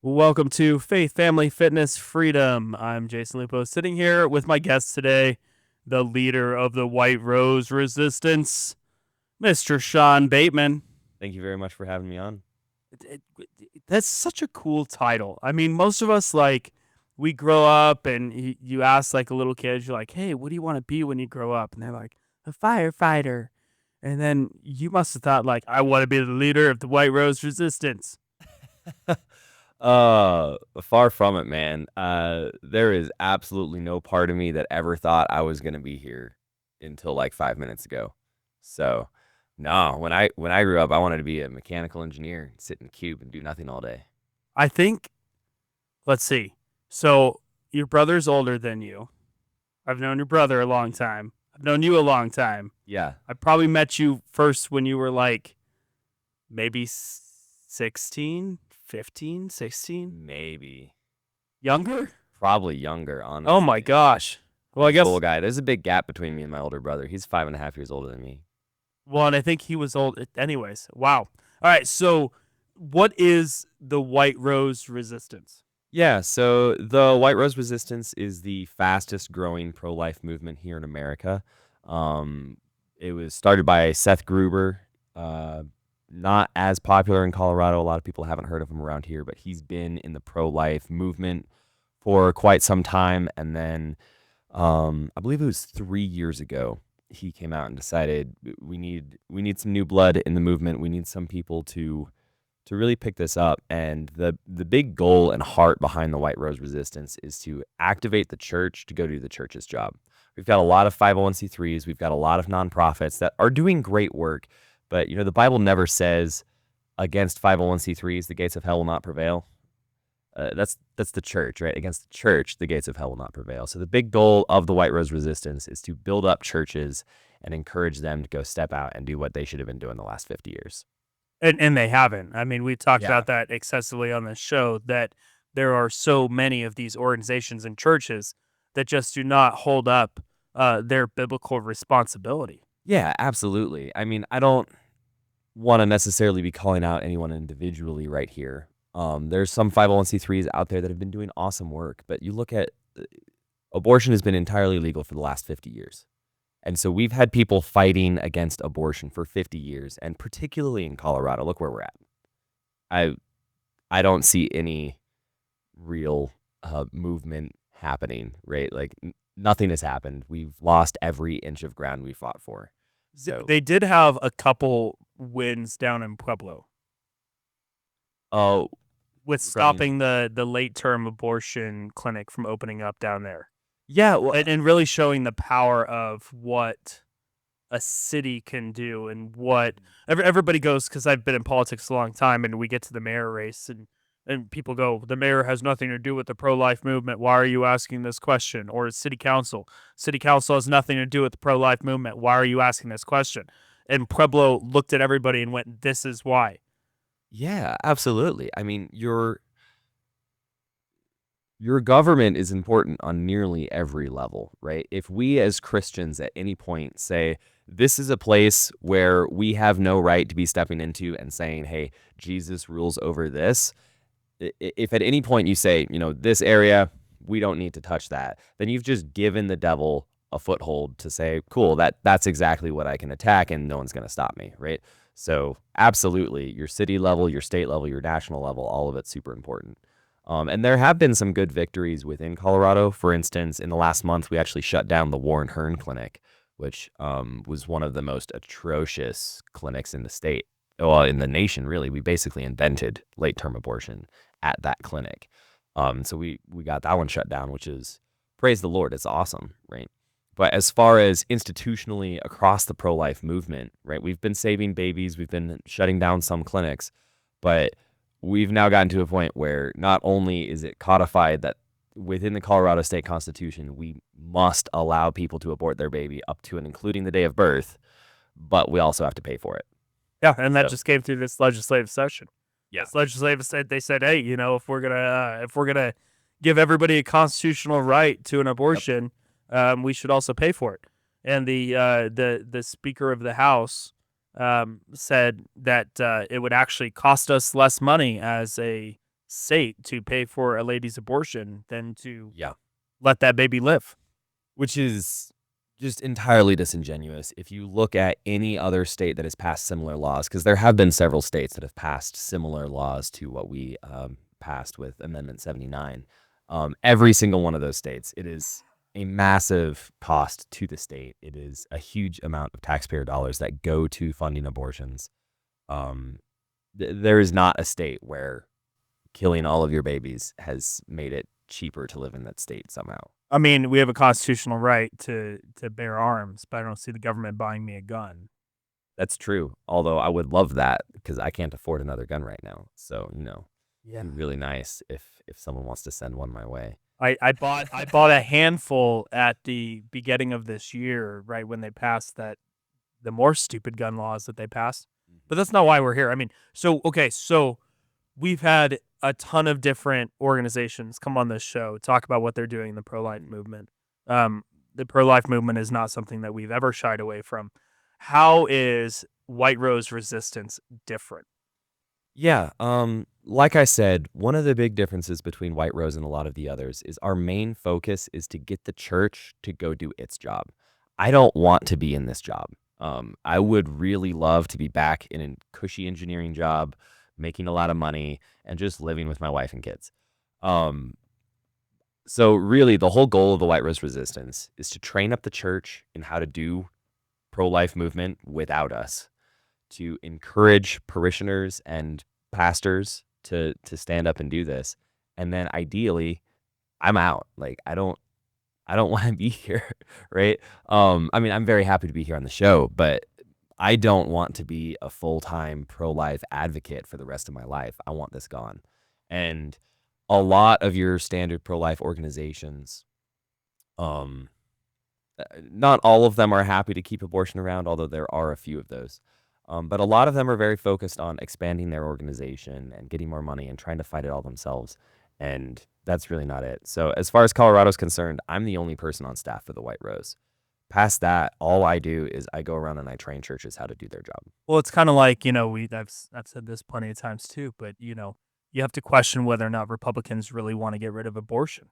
Welcome to Faith, Family, Fitness, Freedom. I'm Jason Lupo, sitting here with my guest today, the leader of the White Rose Resistance, Mr. Sean Bateman. Thank you very much for having me on. It- that's such a cool title. I mean, most of us, we grow up and you ask, a little kid, you're like, hey, what do you want to be when you grow up? And they're like, a firefighter. And then you must have thought, I want to be the leader of the White Rose Resistance. Far from it, man. There is absolutely no part of me that ever thought I was gonna be here until like 5 minutes ago. So, no, when I grew up, I wanted to be a mechanical engineer, sit in a cube and do nothing all day. I think, let's see. So your brother's older than you. I've known your brother a long time. I've known you a long time. Yeah, I probably met you first when you were maybe 16, 15, 16. maybe. Younger? Probably younger, Oh my honestly. gosh. Well, I He's a guess, little guy. There's a big gap between me and my older brother. He's 5.5 years older than me. and I think he was old. Anyways, wow. All right. So, what is the White Rose Resistance? Yeah, so the White Rose Resistance is the fastest growing pro-life movement here in America. It was started by Seth Gruber. Uh, Not as popular in Colorado. A lot of people haven't heard of him around here, but he's been in the pro-life movement for quite some time. And then I believe it was 3 years ago, he came out and decided we need some new blood in the movement. We need some people to really pick this up. And the big goal and heart behind the White Rose Resistance is to activate the church to go do the church's job. We've got a lot of 501c3s, we've got a lot of nonprofits that are doing great work, but the Bible never says against 501c3s the gates of hell will not prevail. That's the church, right? Against the church, the gates of hell will not prevail. So the big goal of the White Rose Resistance is to build up churches and encourage them to go step out and do what they should have been doing the last 50 years. And they haven't. I mean, we talked Yeah. about that excessively on this show, that there are so many of these organizations and churches that just do not hold up their biblical responsibility. Yeah, absolutely. I mean, I don't want to necessarily be calling out anyone individually right here. There's some 501c3s out there that have been doing awesome work, but you look at abortion has been entirely legal for the last 50 years. And so we've had people fighting against abortion for 50 years, and particularly in Colorado. Look where we're at. I I don't see any real movement happening, right? Like nothing has happened. We've lost every inch of ground we fought for. So, They did have a couple wins down in Pueblo oh, with regarding stopping the late term abortion clinic from opening up down there, yeah, well, and really showing the power of what a city can do, and what everybody goes, because I've been in politics a long time, and we get to the mayor race, and people go, the mayor has nothing to do with the pro-life movement, why are you asking this question? Or city council has nothing to do with the pro-life movement, why are you asking this question? And Pueblo looked at everybody and went, this is why. yeah, absolutely. I mean, your government is important on nearly every level, right? If we as Christians at any point say, this is a place where we have no right to be stepping into and saying, hey, Jesus rules over this. If at any point you say, this area, we don't need to touch that, then you've just given the devil a foothold to say, cool, that's exactly what I can attack and no one's going to stop me, right? So absolutely, your city level, your state level, your national level, all of it's super important. And there have been some good victories within Colorado. For instance, in the last month, we actually shut down the Warren Hern Clinic, which was one of the most atrocious clinics in the state, well, in the nation, really. We basically invented late-term abortion at that clinic. So we got that one shut down, which is, praise the Lord, it's awesome, right? But as far as institutionally across the pro-life movement, right, we've been saving babies, we've been shutting down some clinics, but we've now gotten to a point where not only is it codified that within the Colorado State Constitution, we must allow people to abort their baby up to and including the day of birth, but we also have to pay for it. Yeah, and that So, just came through this legislative session. yeah. This legislative said, they said, hey, if we're gonna give everybody a constitutional right to an Yep. abortion, we should also pay for it. And the Speaker of the House said that it would actually cost us less money as a state to pay for a lady's abortion than to Yeah. let that baby live. Which is just entirely disingenuous. If you look at any other state that has passed similar laws, because there have been several states that have passed similar laws to what we passed with Amendment 79, every single one of those states, it is a massive cost to the state. It is a huge amount of taxpayer dollars that go to funding abortions. There is not a state where killing all of your babies has made it cheaper to live in that state somehow. I mean, we have a constitutional right to bear arms, but I don't see the government buying me a gun. That's true. Although I would love that because I can't afford another gun right now. So, Yeah. it'd be really nice if someone wants to send one my way. I bought a handful at the beginning of this year, right when they passed the more stupid gun laws that they passed. But that's not why we're here. I mean, so we've had a ton of different organizations come on this show, talk about what they're doing in the pro-life movement. The pro-life movement is not something that we've ever shied away from. How is White Rose Resistance different? Yeah, like I said, one of the big differences between White Rose and a lot of the others is our main focus is to get the church to go do its job. I don't want to be in this job. I would really love to be back in a cushy engineering job, making a lot of money, and just living with my wife and kids. So really, the whole goal of the White Rose Resistance is to train up the church in how to do pro-life movement without us, to encourage parishioners and pastors to stand up and do this. And then ideally, I'm out. Like I don't want to be here, right? I mean, I'm very happy to be here on the show, but I don't want to be a full-time pro-life advocate for the rest of my life. I want this gone. And a lot of your standard pro-life organizations, not all of them are happy to keep abortion around, although there are a few of those. But a lot of them are very focused on expanding their organization and getting more money and trying to fight it all themselves. And that's really not it. So as far as Colorado's concerned, I'm the only person on staff for the White Rose. Past that, all I do is I go around and I train churches how to do their job. Well, it's kind of like, I've said this plenty of times too, but you have to question whether or not Republicans really want to get rid of abortion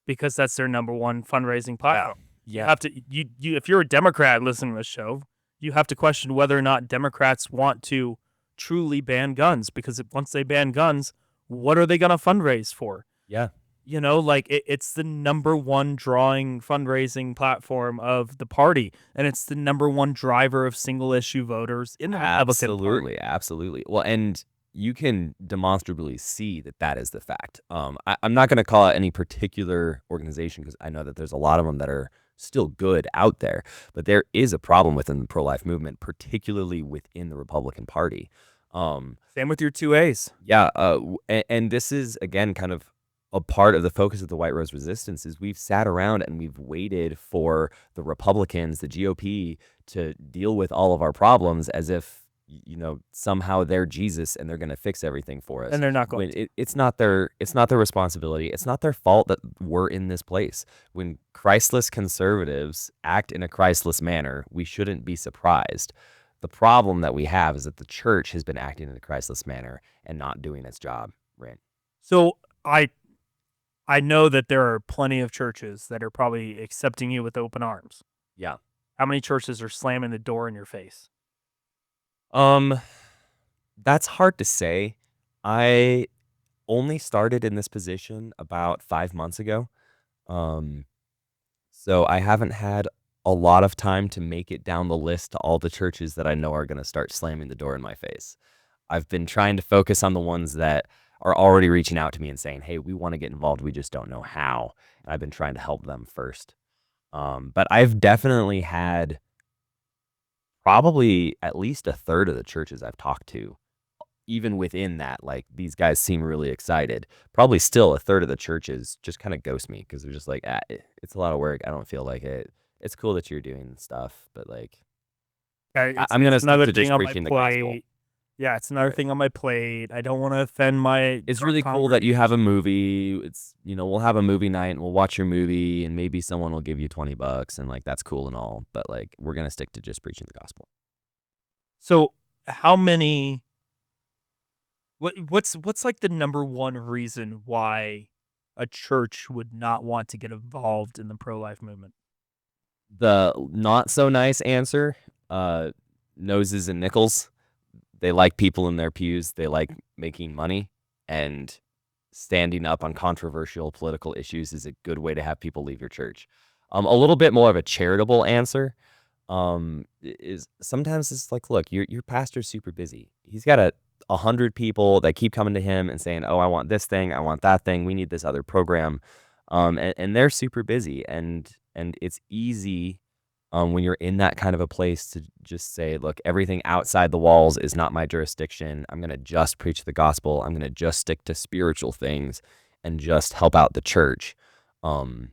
because that's their number one fundraising platform. Yeah. You have to if you're a Democrat listening to this show, you have to question whether or not Democrats want to truly ban guns because once they ban guns, what are they going to fundraise for? Yeah. It's the number one drawing fundraising platform of the party, and it's the number one driver of single issue voters in the Republican Party. Absolutely. Well, and you can demonstrably see that is the fact. I'm not going to call out any particular organization because I know that there's a lot of them that are still good out there, but there is a problem within the pro-life movement, particularly within the Republican Party. Same with your 2As. Yeah. And this is, again, kind of a part of the focus of the White Rose Resistance is we've sat around and we've waited for the Republicans, the GOP, to deal with all of our problems as if, somehow they're Jesus and they're going to fix everything for us. And they're not going to. It's not their responsibility. It's not their fault that we're in this place. When Christless conservatives act in a Christless manner, we shouldn't be surprised. The problem that we have is that the church has been acting in a Christless manner and not doing its job, right? So I know that there are plenty of churches that are probably accepting you with open arms. Yeah. How many churches are slamming the door in your face? That's hard to say. I only started in this position about 5 months ago. So I haven't had a lot of time to make it down the list to all the churches that I know are going to start slamming the door in my face. I've been trying to focus on the ones that are already reaching out to me and saying, hey, we want to get involved. We just don't know how. And I've been trying to help them first. But I've definitely had probably at least a third of the churches I've talked to, even within that, like these guys seem really excited. Probably still a third of the churches just kind of ghost me because they're just like, it's a lot of work. I don't feel like it. It's cool that you're doing stuff, but like, I'm going to stick to just preaching the gospel. Yeah, it's another thing on my plate. I don't want to offend my. It's really cool that you have a movie. It's, we'll have a movie night and we'll watch your movie and maybe someone will give you $20 and like, that's cool and all. But like, we're going to stick to just preaching the gospel. So how many What's like the number one reason why a church would not want to get involved in the pro-life movement? The not so nice answer, uh, noses and nickels. They like people in their pews. They like making money, and standing up on controversial political issues is a good way to have people leave your church. A little bit more of a charitable answer, is sometimes it's like, look, your pastor's super busy. He's got 100 people that keep coming to him and saying, "Oh, I want this thing, I want that thing, we need this other program," and they're super busy, and it's easy, when you're in that kind of a place to just say, "Look, everything outside the walls is not my jurisdiction. I'm gonna just preach the gospel. I'm gonna just stick to spiritual things and just help out the church." Um,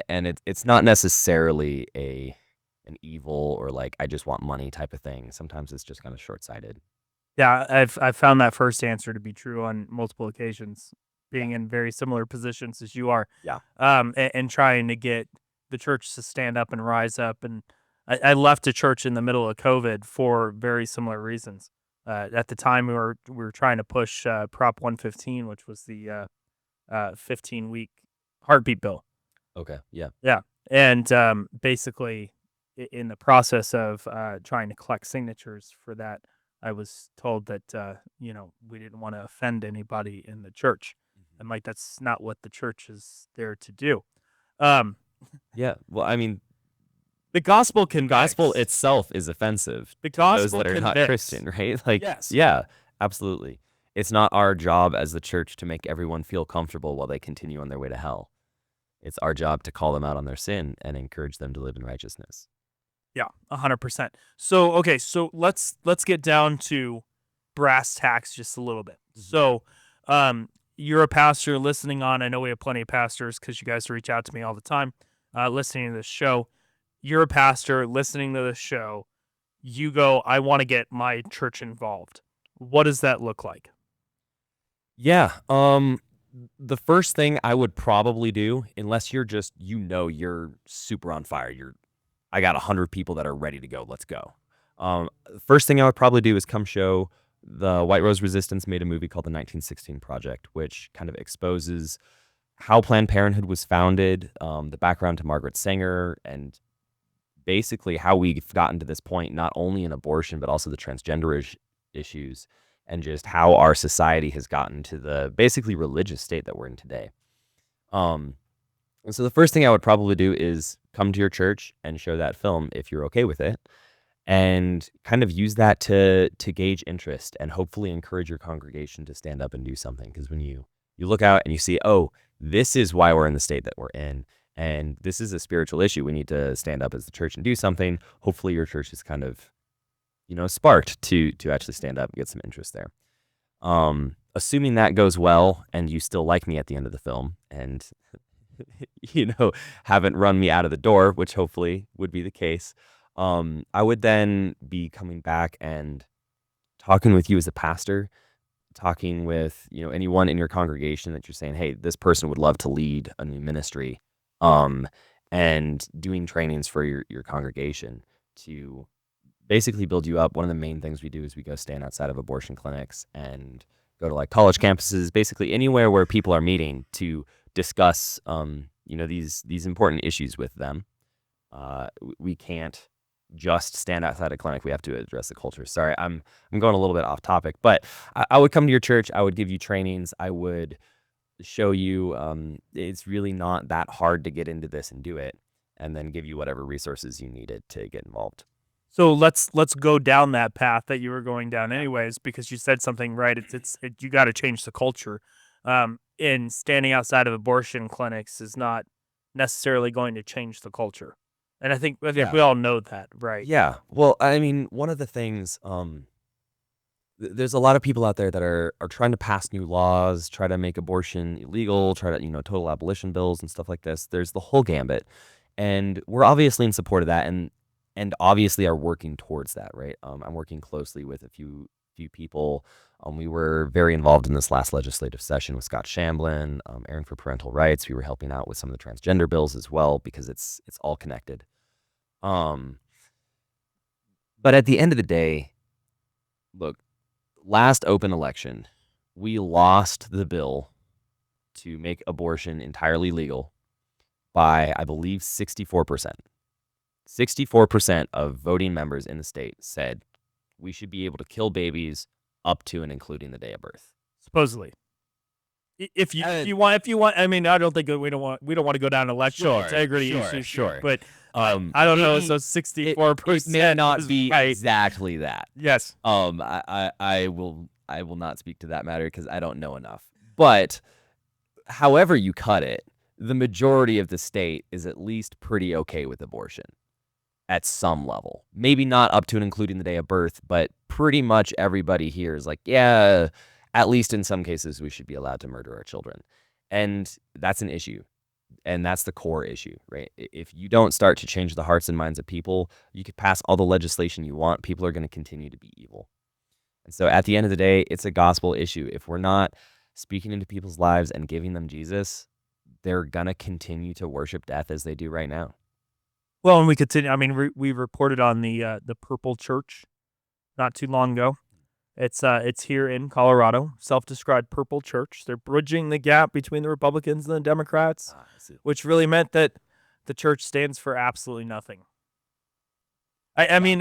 and it's not necessarily an evil or like I just want money type of thing. Sometimes it's just kind of short-sighted. Yeah, I've found that first answer to be true on multiple occasions, Yeah. being in very similar positions as you are, Yeah. and trying to get the church to stand up and rise up. And I left a church in the middle of COVID for very similar reasons. At the time, we were trying to push Prop 115, which was the 15-week heartbeat bill. Okay. Yeah. Yeah, and basically, in the process of trying to collect signatures for that, I was told that we didn't want to offend anybody in the church. Mhm. I'm like, that's not what the church is there to do. Um, Yeah. Well, I mean, the gospel gospel convicts. itself is offensive The to those gospel that are not convicts. Christian, right? Like, Yes. yeah, absolutely. It's not our job as the church to make everyone feel comfortable while they continue on their way to hell. It's our job to call them out on their sin and encourage them to live in righteousness. Yeah, 100%. So okay, so let's get down to brass tacks just a little bit. Mhm. So, you're a pastor listening on. I know we have plenty of pastors because you guys reach out to me all the time, listening to this show. You're a pastor listening to this show. You go, I want to get my church involved. What does that look like? Yeah. The first thing I would probably do, unless you're just, you're super on fire, I got 100 people that are ready to go. Let's go. First thing I would probably do is come show the White Rose Resistance made a movie called The 1916 Project, which kind of exposes how Planned Parenthood was founded, the background to Margaret Sanger, and basically how we've gotten to this point, not only in abortion, but also the transgender issues, and just how our society has gotten to the basically religious state that we're in today. Um, and so the first thing I would probably do is come to your church and show that film if you're okay with it, and kind of use that to gauge interest and hopefully encourage your congregation to stand up and do something. Because when you look out and you see, oh, this is why we're in the state that we're in, and this is a spiritual issue, we need to stand up as the church and do something. Hopefully, your church is kind of sparked to actually stand up and get some interest there. Assuming that goes well and you still like me at the end of the film and you know, haven't run me out of the door, which hopefully would be the case. I would then be coming back and talking with you as a pastor, talking with, anyone in your congregation that you're saying, hey, this person would love to lead a new ministry, um, and doing trainings for your congregation to basically build you up. One of the main things we do is we go stand outside of abortion clinics and go to like college campuses, basically anywhere where people are meeting to discuss, these important issues with them. We can't just stand outside a clinic. We have to address the culture. Sorry, I'm going a little bit off topic, but I would come to your church. I would give you trainings. I would show you it's really not that hard to get into this and do it, and then give you whatever resources you needed to get involved. So let's go down that path that you were going down anyways, because you said something right. You got to change the culture. And standing outside of abortion clinics is not necessarily going to change the culture. And I think Yeah. we all know that, right? Yeah. Well, I mean, one of the things, there's a lot of people out there that are trying to pass new laws, try to make abortion illegal, try to, total abolition bills and stuff like this. There's the whole gambit. And we're obviously in support of that and obviously are working towards that, right? I'm working closely with a few people. We were very involved in this last legislative session with Scott Shamblin, Aaron for Parental Rights. We were helping out with some of the transgender bills as well because it's all connected. Um, but at the end of the day, look, last open election, we lost the bill to make abortion entirely legal by, I believe, 64%. 64% of voting members in the state said we should be able to kill babies up to and including the day of birth. Supposedly. If you want, I mean, I don't think we don't want to go down electoral integrity issues, sure. but I don't know. So 64% It may not be right. exactly that. Yes. I will not speak to that matter because I don't know enough. But however you cut it, the majority of the state is at least pretty okay with abortion at some level. Maybe not up to and including the day of birth, but pretty much everybody here is like, yeah, at least in some cases, we should be allowed to murder our children. And that's an issue. And that's the core issue, right? If you don't start to change the hearts and minds of people, you could pass all the legislation you want. People are going to continue to be evil. And so at the end of the day, it's a gospel issue. If we're not speaking into people's lives and giving them Jesus, they're going to continue to worship death as they do right now. Well, and we continue. I mean, we reported on the Purple Church not too long ago. It's here in Colorado, self-described Purple Church. They're bridging the gap between the Republicans and the Democrats, which really meant that the church stands for absolutely nothing. I mean,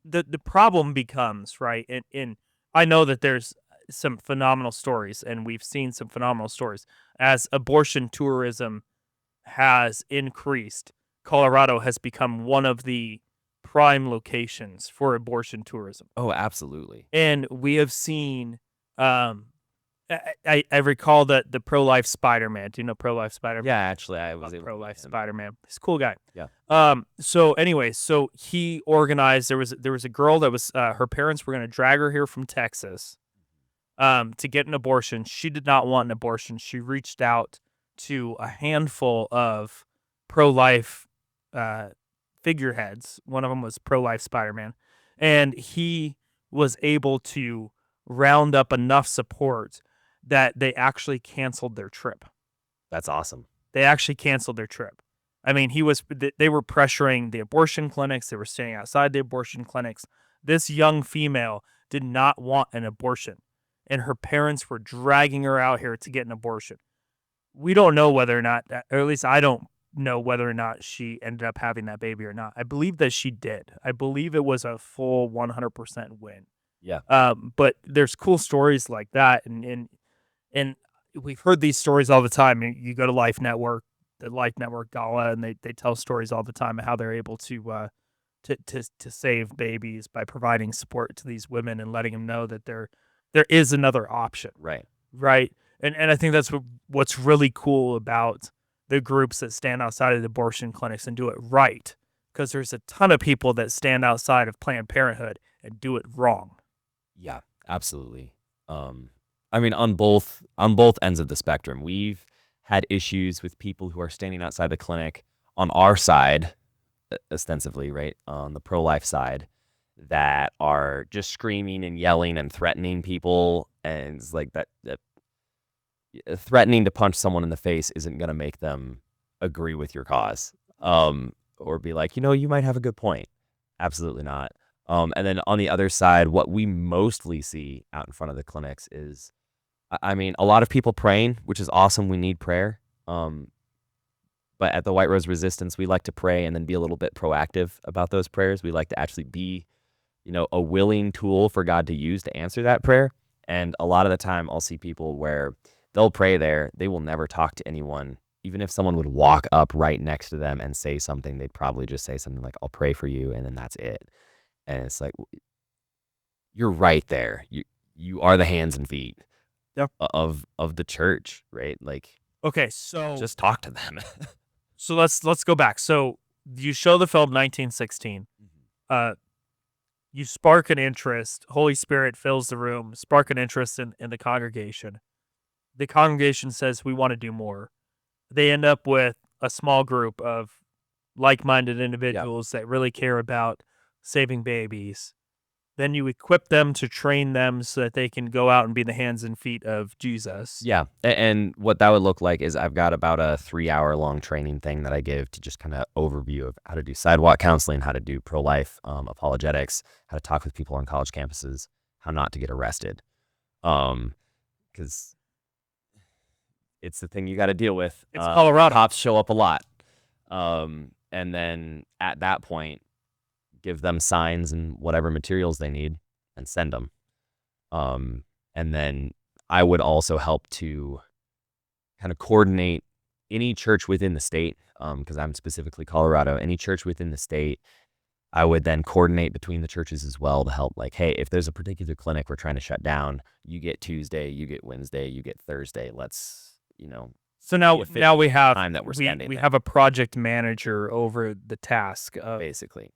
the problem becomes, right, and I know that there's some phenomenal stories, and we've seen some phenomenal stories. As abortion tourism has increased, Colorado has become one of the prime locations for abortion tourism. Oh, absolutely. And we have seen, I recall that the pro-life Spider-Man. Do you know pro-life Spider-Man? Yeah, actually, I was pro-life Spider-Man. He's a cool guy. Yeah. So anyway, so he organized. There was a girl that was her parents were going to drag her here from Texas, to get an abortion. She did not want an abortion. She reached out to a handful of pro-life figureheads. One of them was pro-life Spider-Man, and he was able to round up enough support that they actually canceled their trip. That's awesome. They actually canceled their trip. I mean, they were pressuring the abortion clinics. They were staying outside the abortion clinics. This young female did not want an abortion, and her parents were dragging her out here to get an abortion. We don't know whether or not, or at least I don't know whether or not she ended up having that baby or not. I believe that she did. I believe it was a full 100% win. Yeah. But there's cool stories like that, and we've heard these stories all the time. You go to Life Network, the Life Network Gala, and they tell stories all the time of how they're able to save babies by providing support to these women and letting them know that there is another option. Right. And I think that's what's really cool about the groups that stand outside of the abortion clinics and do it right, because there's a ton of people that stand outside of Planned Parenthood and do it wrong. Yeah, absolutely. I mean, on both ends of the spectrum, we've had issues with people who are standing outside the clinic on our side, ostensibly, right, on the pro-life side, that are just screaming and yelling and threatening people, and it's like that threatening to punch someone in the face isn't going to make them agree with your cause, or be like, you might have a good point. Absolutely not. And then on the other side, what we mostly see out in front of the clinics is, I mean, a lot of people praying, which is awesome. We need prayer. But at the White Rose Resistance, we like to pray and then be a little bit proactive about those prayers. We like to actually be, a willing tool for God to use to answer that prayer. And a lot of the time I'll see people where they'll pray there. They will never talk to anyone. Even if someone would walk up right next to them and say something, they'd probably just say something like, "I'll pray for you," and then that's it. And it's like, you're right there. You are the hands and feet of the church, right? Like, okay, so just talk to them. So let's go back. So you show the film 1916. You spark an interest. Holy Spirit fills the room. Spark an interest in the congregation. The congregation says, we want to do more. They end up with a small group of like-minded individuals that really care about saving babies. Then you equip them to train them so that they can go out and be the hands and feet of Jesus. Yeah. And what that would look like is I've got about a 3-hour-long training thing that I give to just kind of overview of how to do sidewalk counseling, how to do pro-life apologetics, how to talk with people on college campuses. how not to get arrested. Because it's the thing you got to deal with. It's Colorado. Cops show up a lot. And then at that point, give them signs and whatever materials they need and send them. And then I would also help to kind of coordinate any church within the state, because I'm specifically Colorado, any church within the state. I would then coordinate between the churches as well to help, like, hey, if there's a particular clinic we're trying to shut down, you get Tuesday, you get Wednesday, you get Thursday. Let's, So now we have time that we're spending we there. have a project manager over the task of, basically.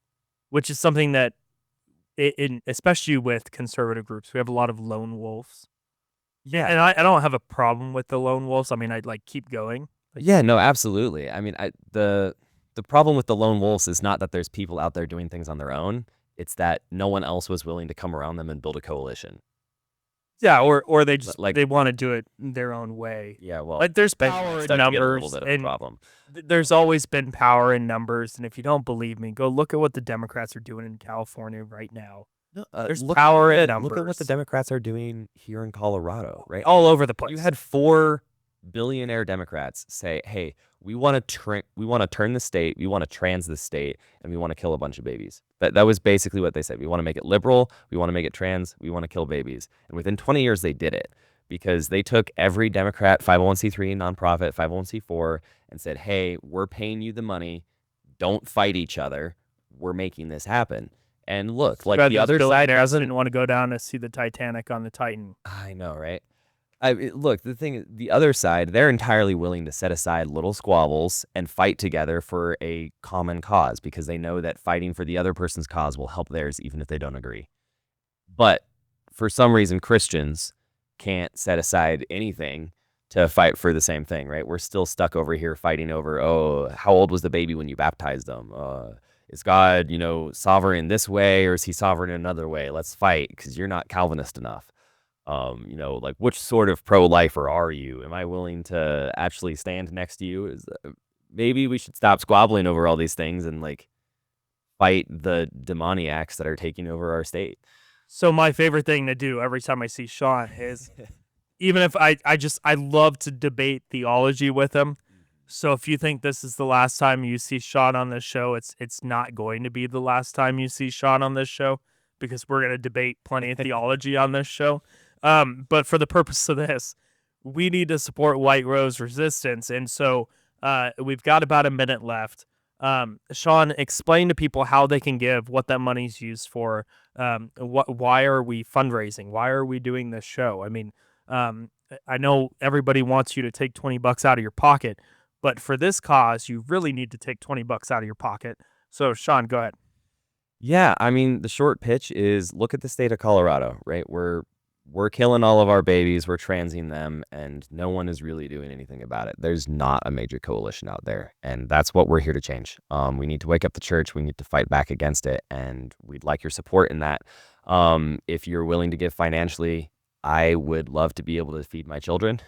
which is something that especially with conservative groups, we have a lot of lone wolves. Yeah. And I don't have a problem with the lone wolves. I mean, I'd like keep going. Yeah, no, absolutely. I mean, the problem with the lone wolves is not that there's people out there doing things on their own. It's that no one else was willing to come around them and build a coalition. Yeah, or they just like they want to do it their own way. Yeah, well, Like there's they power in start to get a numbers, little bit of a and problem. there's always been power in numbers. And if you don't believe me, go look at what the Democrats are doing in California right now. There's power in numbers. Look at what the Democrats are doing here in Colorado, right? All over the place. You had 4 billionaire Democrats say, "Hey, we want to turn the state, we want to trans the state, and we want to kill a bunch of babies." That was basically what they said. We want to make it liberal, we want to make it trans, we want to kill babies. And within 20 years, they did it because they took every Democrat 501c3 nonprofit, 501c4, and said, "Hey, we're paying you the money. Don't fight each other. We're making this happen." And look, like the other side doesn't want to go down to see the Titanic on the Titan. I know, right? Look, the thing is, the other side, they're entirely willing to set aside little squabbles and fight together for a common cause because they know that fighting for the other person's cause will help theirs even if they don't agree. But for some reason, Christians can't set aside anything to fight for the same thing, right? We're still stuck over here fighting over, oh, how old was the baby when you baptized them? Is God, sovereign this way or is he sovereign another way? Let's fight because you're not Calvinist enough. Like which sort of pro-lifer are you? Am I willing to actually stand next to you? Maybe we should stop squabbling over all these things and like fight the demoniacs that are taking over our state. So my favorite thing to do every time I see Sean is, even if I love to debate theology with him. So if you think this is the last time you see Sean on this show, it's not going to be the last time you see Sean on this show because we're going to debate plenty of theology on this show. But for the purpose of this, we need to support White Rose Resistance. And so we've got about a minute left. Sean, explain to people how they can give, what that money's used for. Why are we fundraising? Why are we doing this show? I mean, I know everybody wants you to take $20 out of your pocket, but for this cause, you really need to take $20 out of your pocket. So, Sean, go ahead. Yeah, I mean, the short pitch is look at the state of Colorado, right? We're killing all of our babies, we're transing them, and no one is really doing anything about it. There's not a major coalition out there, and that's what we're here to change. We need to wake up the church, we need to fight back against it, and we'd like your support in that. If you're willing to give financially, I would love to be able to feed my children.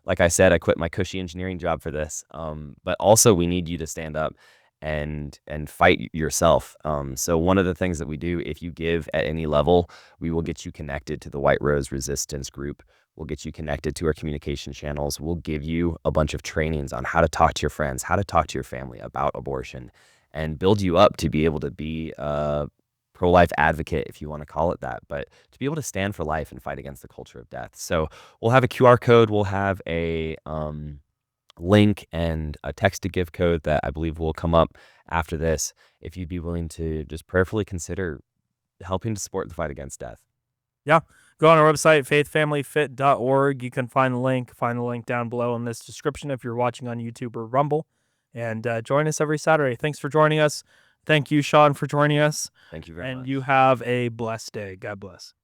Like I said, I quit my cushy engineering job for this. But also we need you to stand up and fight yourself. So one of the things that we do, if you give at any level, we will get you connected to the White Rose Resistance group. We'll get you connected to our communication channels. We'll give you a bunch of trainings on how to talk to your friends, how to talk to your family about abortion, and build you up to be able to be a pro-life advocate, if you want to call it that, but to be able to stand for life and fight against the culture of death. So we'll have a QR code, we'll have a link and a text to give code that I believe will come up after this if you'd be willing to just prayerfully consider helping to support the fight against death. Yeah. Go on our website, faithfamilyfit.org. You can find the link down below in this description if you're watching on YouTube or Rumble. And join us every Saturday. Thanks for joining us. Thank you, Sean, for joining us. Thank you very much. And you have a blessed day. God bless.